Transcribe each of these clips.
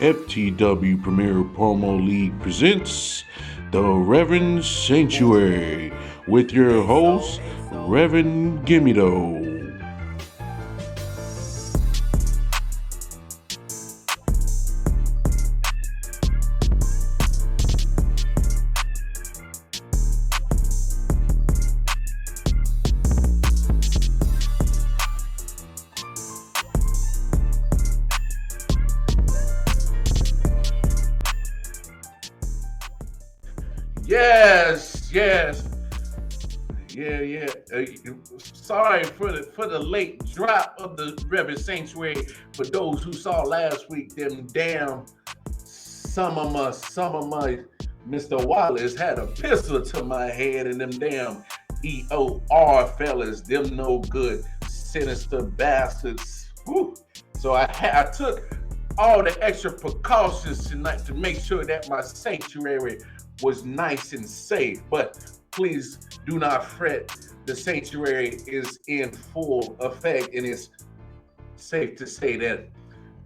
FTW Premier Promo League presents the Reverend Sanctuary with your host, Reverend Gimmie Doe. Yes. Yeah. Sorry for the late drop of the Reverend Sanctuary. For those who saw last week, them damn some of my Mr. Wallace had a pistol to my head, and them damn EOR fellas, them no good, sinister bastards. Whew. So I took all the extra precautions tonight to make sure that my sanctuary was nice and safe. But please do not fret. The sanctuary is in full effect, and it's safe to say that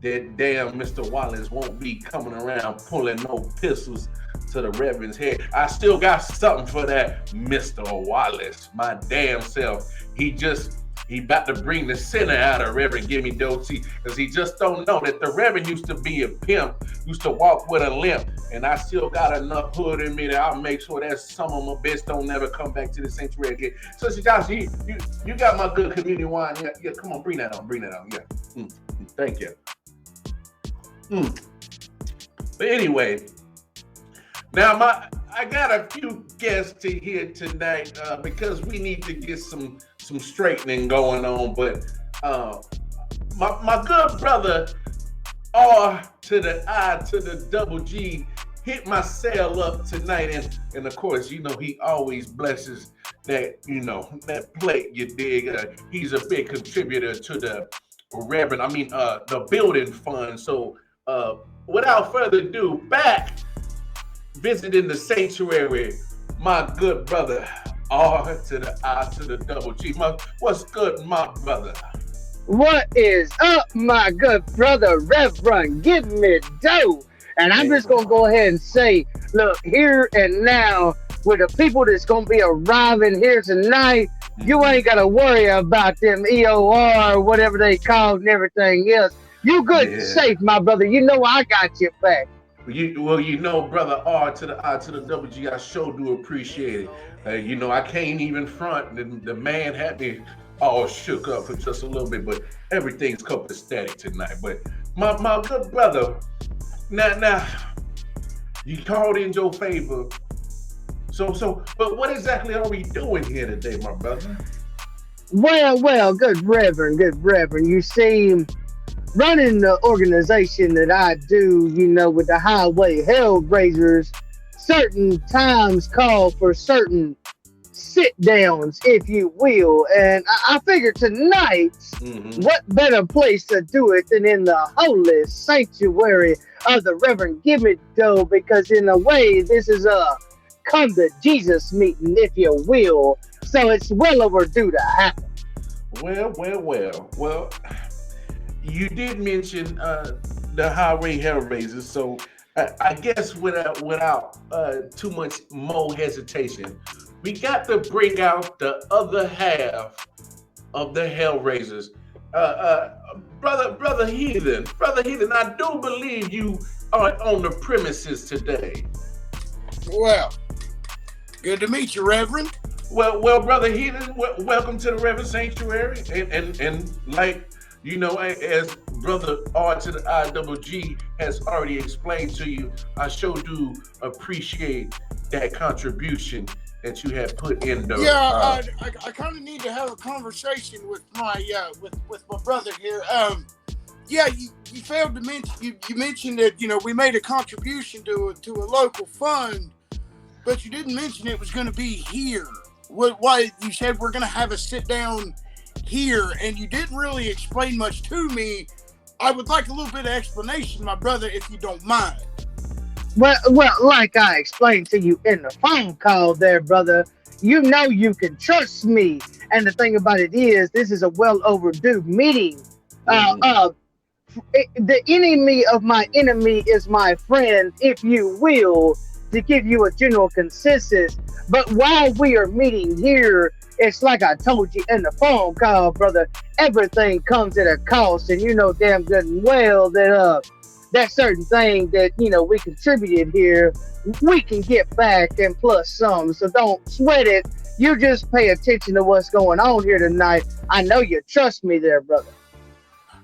damn Mr. Wallace won't be coming around pulling no pistols to the Reverend's head. I still got something for that Mr. Wallace, my damn self. He about to bring the sinner out of Reverend Gimmie Doe, because he just don't know that the Reverend used to be a pimp, used to walk with a limp, and I still got enough hood in me that I'll make sure that some of my bitch don't never come back to the sanctuary again. So, Josh, you got my good community wine. Yeah, come on, bring that on. Yeah, thank you. But anyway, now I got a few guests to hear tonight because we need to get some straightening going on. But my good brother R to the I to the double G hit my cell up tonight, and of course, he always blesses that plate, you dig. He's a big contributor to the the building fund. So without further ado, back visiting the sanctuary, my good brother R to the I to the double G. What's good, my brother? What is up, my good brother, Reverend Gimmie Doe? And I'm just going to go ahead and say, look, here and now, with the people that's going to be arriving here tonight, you ain't got to worry about them EOR, whatever they call and everything else. You good and safe, my brother. You know I got your back. Brother R to the I to the double G, I sure do appreciate it. I can't even front. The man had me all shook up for just a little bit, but everything's copacetic tonight. But my good brother, now you called in your favor. But what exactly are we doing here today, my brother? Well, good Reverend. You see, running the organization that I do, with the Highway Hellraisers, certain times call for certain sit downs, if you will. And I figured tonight, what better place to do it than in the holy sanctuary of the Reverend Gimmie Doe, because in a way, this is a come to Jesus meeting, if you will. So it's well overdue to happen. Well, you did mention the Highway Hellraisers, so I guess without too much more hesitation, we got to bring out the other half of the Hellraisers. Brother Heathen, I do believe you are on the premises today. Well, good to meet you, Reverend. Well, Brother Heathen, welcome to the Reverend Sanctuary, and like, as Brother R to the IGG has already explained to you, I sure do appreciate that contribution that you have put in there. Yeah, I kind of need to have a conversation with my with my brother here. You failed to mention, you mentioned that we made a contribution to a local fund, but you didn't mention it was going to be here. Why you said we're going to have a sit down here, and you didn't really explain much to me. I would like a little bit of explanation, my brother, if you don't mind. Well, like I explained to you in the phone call there, brother, you can trust me. And the thing about it is, this is a well overdue meeting. the enemy of my enemy is my friend, if you will, to give you a general consensus. But while we are meeting here, it's like I told you in the phone call, brother. Everything comes at a cost, and you know damn good and well that that certain thing that we contributed here, we can get back and plus some. So don't sweat it. You just pay attention to what's going on here tonight. I know you trust me there, brother.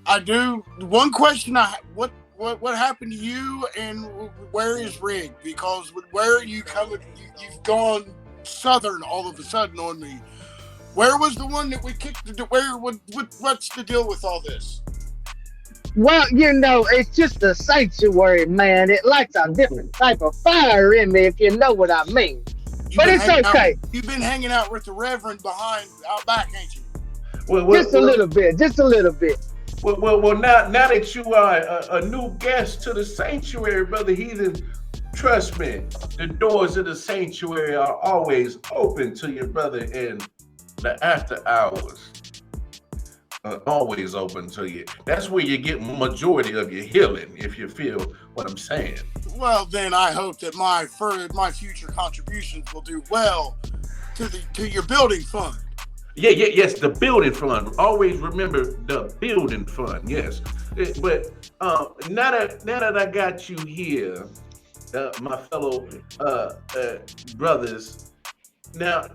I do. One question what happened to you, and where is Rig? Because where are you coming? You've gone southern all of a sudden on me. Where was the one that we kicked? What's the deal with all this? Well, it's just a sanctuary, man. It lights a different type of fire in me, if you know what I mean. But it's okay. You've been hanging out with the Reverend out back, ain't you? Well, just a little bit. Well, now that you are a new guest to the sanctuary, Brother Heathen, trust me, the doors of the sanctuary are always open to you, brother, and the after hours are always open to you. That's where you get majority of your healing, if you feel what I'm saying. Well, then I hope that my future contributions will do well to your building fund. Yes, the building fund. Always remember the building fund. Yes, but now that I got you here, my fellow brothers. Now,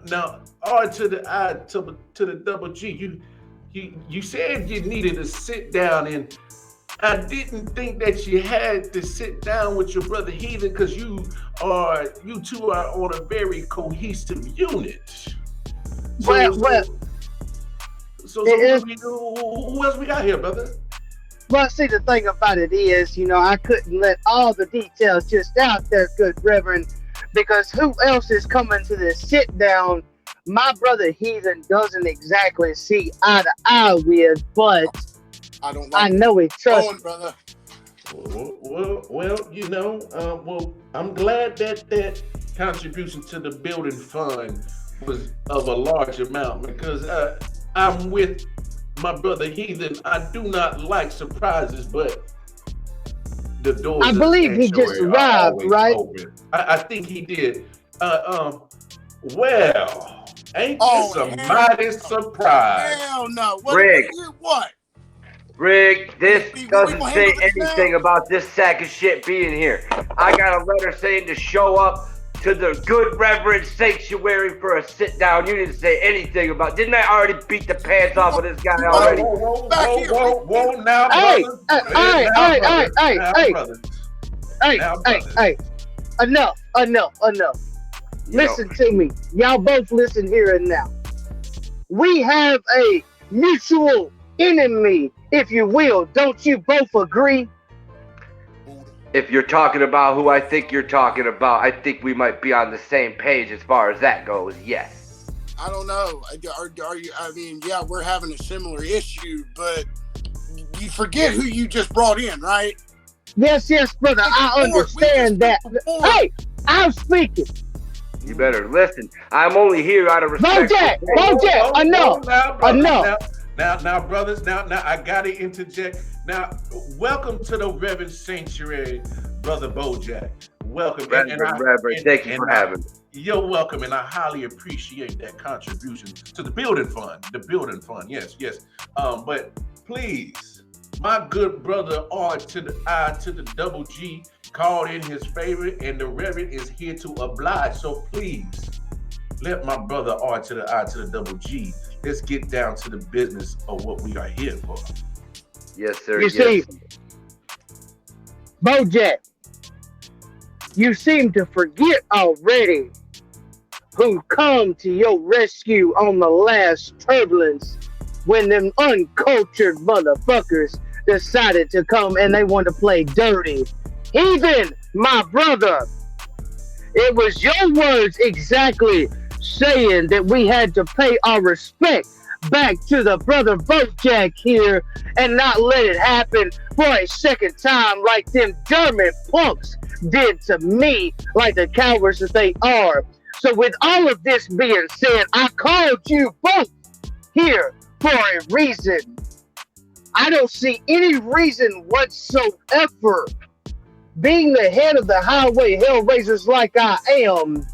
R to the I to the double G. You said you needed to sit down, and I didn't think that you had to sit down with your brother Heathen, because you two are on a very cohesive unit. So who else we got here, brother? Well, see, the thing about it is, I couldn't let all the details just out there, good Reverend, because who else is coming to this sit down? My brother Heathen doesn't exactly see eye to eye with, but I know he trusts me. Brother. Well, I'm glad that contribution to the building fund was of a large amount, because I'm with my brother Heathen. I do not like surprises, but the doors. I believe he just arrived, right? Open. I think he did. Well, ain't this a mighty surprise? Hell no. Rig. What? Rig, this doesn't say anything about this sack of shit being here. I got a letter saying to show up to the good Reverend Sanctuary for a sit down. You didn't say anything about. Didn't I already beat the pants off of this guy already? Whoa, now, Hey, enough. Listen to me. Y'all both listen here and now. We have a mutual enemy, if you will. Don't you both agree? If you're talking about who I think you're talking about, I think we might be on the same page as far as that goes, yes. I don't know. Are you? I mean, yeah, we're having a similar issue, but you forget who you just brought in, right? Yes, brother. I understand that. Hey, I'm speaking. You better listen. I'm only here out of respect. Bojack, enough. Now, brothers, now I gotta interject. Now, welcome to the Reverend Sanctuary, Brother Bojack. Welcome. Reverend, thank you for having me. You're welcome, and I highly appreciate that contribution to the building fund. The building fund, yes. But please, my good brother R to the I to the double G called in his favorite, and the Reverend is here to oblige. So please, let my brother R to the I to the double G. Let's get down to the business of what we are here for. Yes, sir. You see, Bojack, you seem to forget already who come to your rescue on the last turbulence when them uncultured motherfuckers decided to come and they want to play dirty. Even my brother, it was your words exactly saying that we had to pay our respect back to the brother Bojack here and not let it happen for a second time like them German punks did to me, like the cowards that they are. So with all of this being said, I called you both here for a reason. I don't see any reason whatsoever, being the head of the highway hellraisers like I am,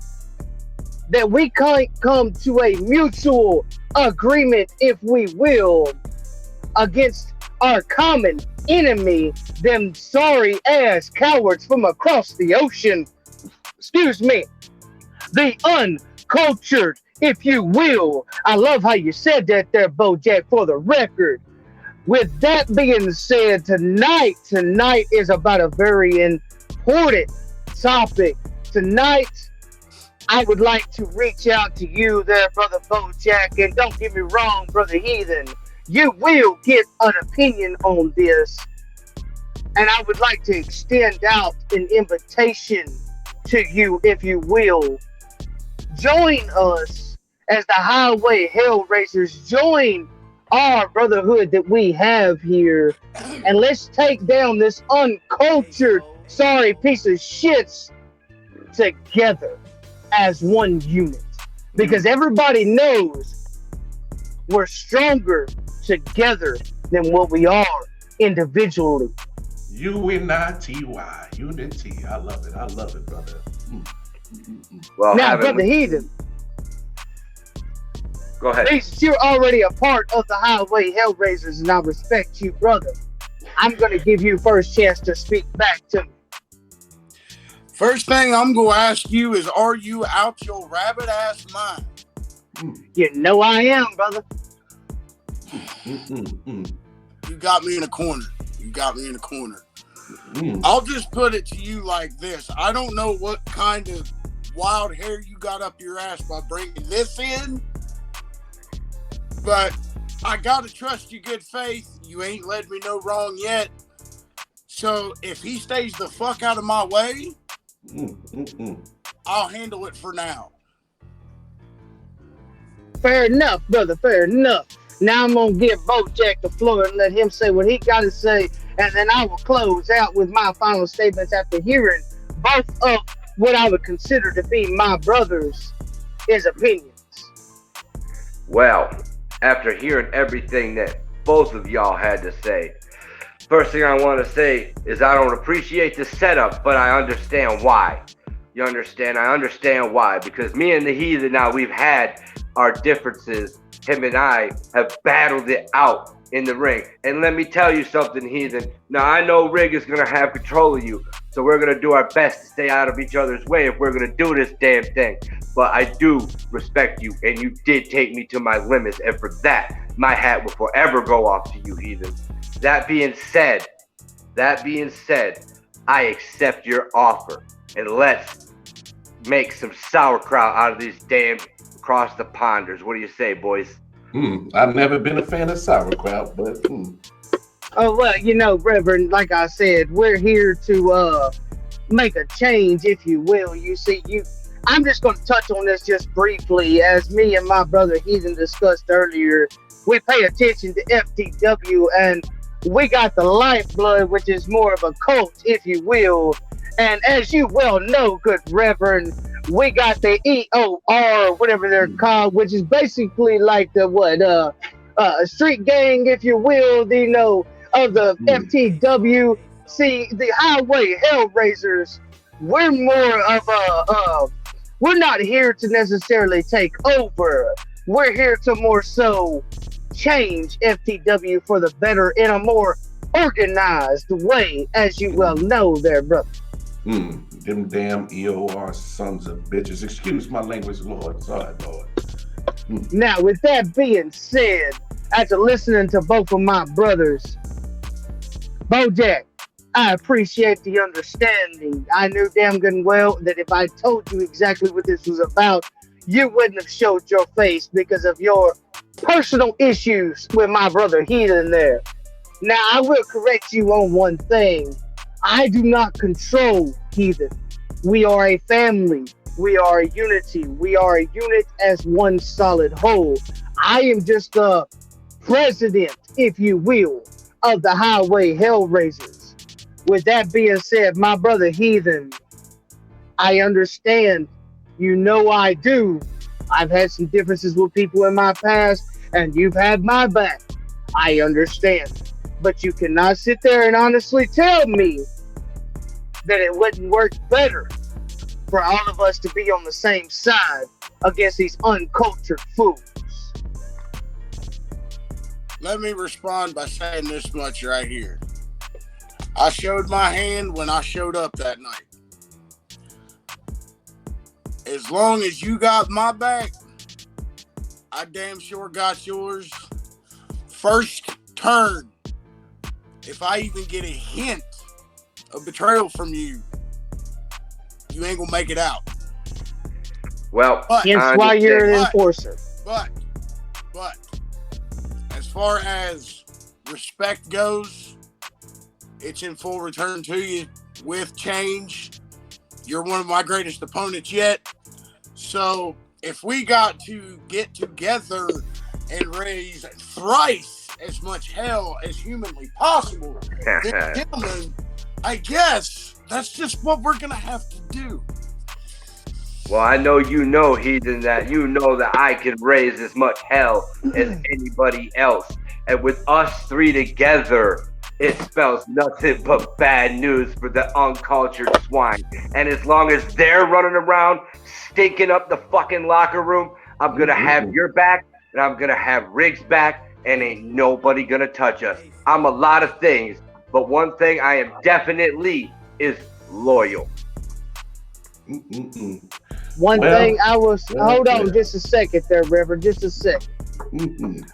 that we can't come to a mutual agreement, if we will, against our common enemy, them sorry ass cowards from across the ocean. Excuse me, the uncultured, if you will. I love how you said that there, Bojack, for the record. With that being said, tonight is about a very important topic. Tonight, I would like to reach out to you there, Brother Bojack, and don't get me wrong, Brother Heathen, you will get an opinion on this, and I would like to extend out an invitation to you, if you will. Join us as the Highway Hellraisers. Join our brotherhood that we have here, and let's take down this uncultured, sorry piece of shits together as one unit. Because everybody knows we're stronger together than what we are individually. U-N-I-T-Y, unity. I love it, brother. Well, now, Brother Heathen, go ahead. since you're already a part of the Highway Hellraisers, and I respect you, brother, I'm going to give you first chance to speak back to me. First thing I'm going to ask you is, are you out your rabbit ass mind? You know I am, brother. You got me in a corner. I'll just put it to you like this. I don't know what kind of wild hair you got up your ass by bringing this in, but I got to trust you, good faith. You ain't led me no wrong yet. So if he stays the fuck out of my way, I'll handle it for now. Fair enough, brother. Fair enough. Now I'm going to give Bojack the floor and let him say what he got to say, and then I will close out with my final statements after hearing both of what I would consider to be my brother's opinions. Well, after hearing everything that both of y'all had to say, first thing I want to say is I don't appreciate the setup, but I understand why. You understand? I understand why. Because me and the Heathen, now we've had our differences. Him and I have battled it out in the ring. And let me tell you something, Heathen. Now, I know Rig is going to have control of you. So we're going to do our best to stay out of each other's way if we're going to do this damn thing. But I do respect you. And you did take me to my limits. And for that, my hat will forever go off to you, Heathen. That being said, I accept your offer. And let's make some sauerkraut out of these damn across the ponders. What do you say, boys? I've never been a fan of sauerkraut, but Oh, well, you know, Reverend, like I said, we're here to make a change, if you will. You see, I'm just going to touch on this just briefly. As me and my brother Heathen discussed earlier, we pay attention to FTW, and we got the lifeblood, which is more of a cult, if you will. And as you well know, good Reverend, we got the EOR, whatever they're called, which is basically like the street gang, if you will, of the FTW. See, the Highway Hellraisers, we're more of we're not here to necessarily take over. We're here to more so change FTW for the better in a more organized way, as you well know there, brother. Them damn EOR sons of bitches. Excuse my language, Lord. Sorry, Lord. Now, with that being said, after listening to both of my brothers, Bojack, I appreciate the understanding. I knew damn good and well that if I told you exactly what this was about, you wouldn't have showed your face because of your personal issues with my brother Heathen there. Now, I will correct you on one thing. I do not control Heathen. We are a family. We are a unity. We are a unit as one solid whole. I am just the president, if you will, of the Highway Hellraisers. With that being said, my brother Heathen, I understand. You know I do. I've had some differences with people in my past, and you've had my back. I understand. But you cannot sit there and honestly tell me that it wouldn't work better for all of us to be on the same side against these uncultured fools. Let me respond by saying this much right here. I showed my hand when I showed up that night. As long as you got my back, I damn sure got yours. First turn, if I even get a hint of betrayal from you, you ain't gonna make it out. Well, Hence why you're an enforcer. But, as far as respect goes, it's in full return to you with change. You're one of my greatest opponents yet. So if we got to get together and raise thrice as much hell as humanly possible, then, gentlemen, I guess that's just what we're going to have to do. Well, I know you know, heathen, that you know that I can raise as much hell as anybody else. And with us three together, it spells nothing but bad news for the uncultured swine. And as long as they're running around stinking up the fucking locker room, I'm going to have your back and I'm going to have Riggs' back, and ain't nobody going to touch us. I'm a lot of things, but one thing I am definitely is loyal. One thing I was, hold on just a second there, Reverend, just a second.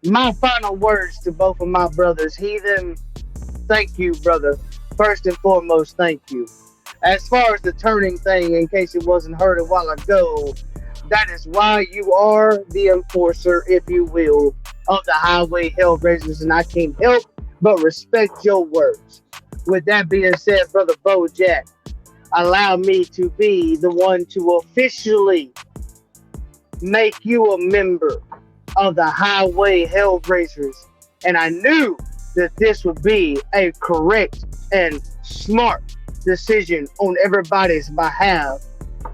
My final words to both of my brothers, heathen, thank you, brother. First and foremost, thank you. As far as the turning thing, in case it wasn't heard a while ago, that is why you are the enforcer, if you will, of the highway hellraisers, and I can't help but respect your words. With that being said, Brother Bojack, allow me to be the one to officially make you a member of the highway hellraisers, and I knew that this would be a correct and smart decision on everybody's behalf,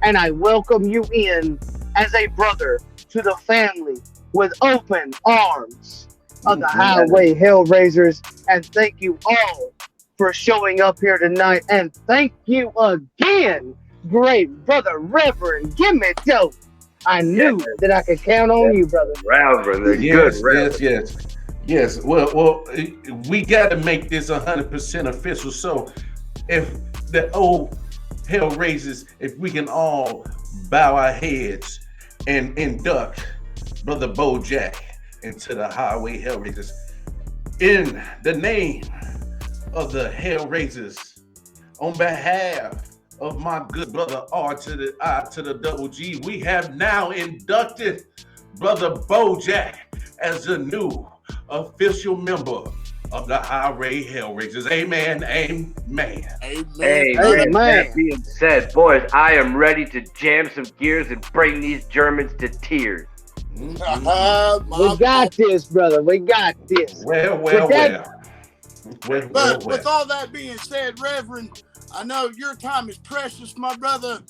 and I welcome you in as a brother to the family with open arms of the highway hellraisers. And thank you all for showing up here tonight, and thank you again, great brother Reverend Gimmie Doe. I knew that I could count on you, brother. Reverend, Yes, good Reverend. yes. Well, we got to make this 100% official. So, if the old hell raises, if we can all bow our heads and induct Brother Bojack into the highway hellraisers in the name of the hellraisers, on behalf of my good brother R to the I to the double G, we have now inducted Brother Bojack as the new official member of the highway hellraisers. Amen. Amen. Amen. That being said, boys, I am ready to jam some gears and bring these Germans to tears. We got this, brother. We got this. Well. But with all that being said, Reverend, I know your time is precious, my brother.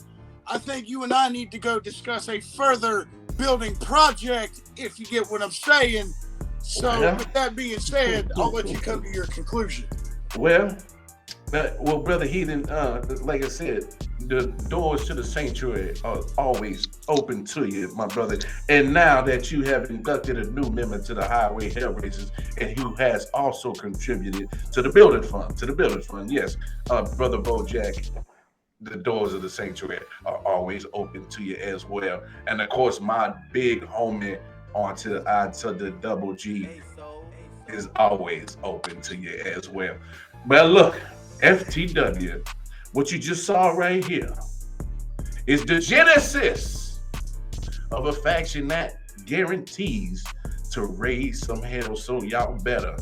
I think you and I need to go discuss a further building project, if you get what I'm saying. So with that being said, I'll let you come to your conclusion. Well, Brother Heathen, like I said, the doors to the sanctuary are always open to you, my brother. And now that you have inducted a new member to the Highway Hellraisers, and who has also contributed to the building fund, yes, Brother Bojack, the doors of the sanctuary are always open to you as well. And of course, my big homie onto the double G is always open to you as well. But look, FTW, what you just saw right here is the genesis of a faction that guarantees to raise some hell. So y'all better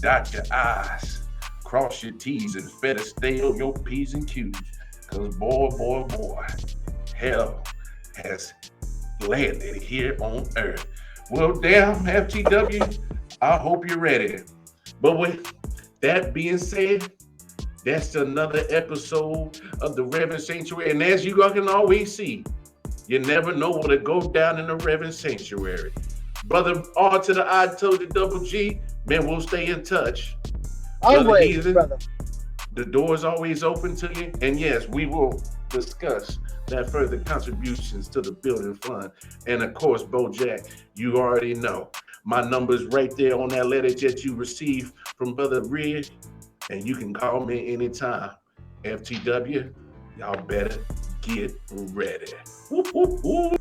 dot your I's, cross your T's, and better stay on your P's and Q's. Because boy, hell has landed here on Earth. Well, damn, FTW, I hope you're ready. But with that being said, that's another episode of the Reverend Sanctuary. And as you can always see, you never know what'll go down in the Reverend Sanctuary. Brother R to the I to the double G, man, we'll stay in touch. Brother Always, Heathen, brother. the door is always open to you. And yes, we will discuss that further contributions to the building fund. And of course, Bojack, you already know my number's right there on that letter that you received from Brother Red. And you can call me anytime. FTW, y'all better get ready. Woo, woo, woo.